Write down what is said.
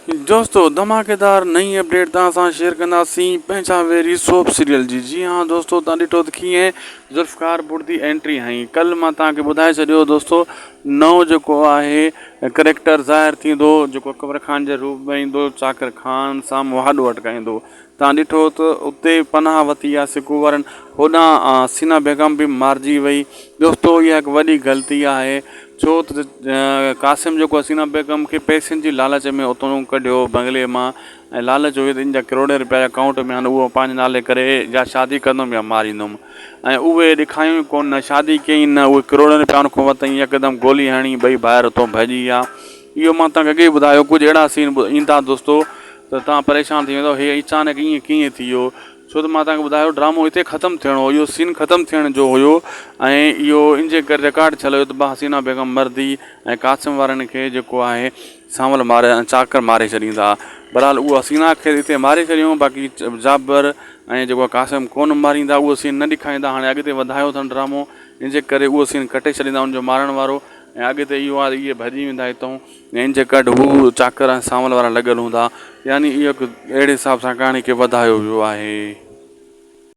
दोस्तों धमाकेदार नई अपडेट तव्हां सां शेयर कंदासीं पंहिंजा वेरी सोप सीरियल जी हाँ दोस्तों, तव्हां ॾिठो त कीअं ज़ुल्फ़कार बुर्दी एंट्री हई। कल मां तव्हांखे ॿुधाए छॾियो दोस्तों, नओं जेको आहे करेक्टर ज़ाहिर थींदो जेको अकबर खान जे रूप में ईंदो, चाकर खान साम्हूं वहाॾो अटकाईंदो। तव्हां ॾिठो त उते पनाह वरिती आहे सिकू वारनि, होॾां हसीना बेगम बि मारिजी वई। दोस्तों इहा हिकु वॾी ग़लती आहे, छो त क़ासिम जेको हसीना बेगम खे पैसनि जी लालच में उतां कढियो बंगले मां, ऐं लालच हुई त इन जा करोड़ रुपया अकाउंट में आहिनि, उहो पंहिंजे नाले करे या शादी कंदुमि या मारींदुमि। ऐं उहे ॾेखारियूं कोन, न शादी कयईं न उहे करोड़नि रुपया खां वरितईं, यकदमि गोली हणी ॿई ॿाहिरि उतां भॼी विया। इहो मां तव्हांखे अॻे ॿुधायो, कुझु अहिड़ा सीन ईंदा दोस्तों त तव्हां परेशान थी वेंदो, हे अचानक ईअं कीअं थी वियो। छो त मां तव्हांखे ॿुधायो ड्रामो हिते ख़तमु थियणो हो, इहो सीन ख़तमु थियण जो हुयो, ऐं इहो इन जे करे रिकॉर्ड थियल हुयो त हसीना बेगम मरदी ऐं क़ासिम वारनि खे जेको आहे सांवल मारे चाकर मारे छॾींदा। बहरहाल उहो हसीना खे हिते मारे छॾियूं, बाक़ी जाबर ऐं जेको क़ासिम कोन मारींदा, उहो सीन न ॾेखारींदा। हाणे अॻिते वधायो अथनि ड्रामो, इन जे करे उहो सीन कटे छॾींदा उनजो मारण वारो, ऐं अॻिते इहो आहे इहे भॼी वेंदा हितां, ऐं इन जे करे हू चाकर ऐं सांवल वारा लॻियल हूंदा। यानी इहो हिकु अहिड़े हिसाब सां कहाणी खे वधायो वियो आहे।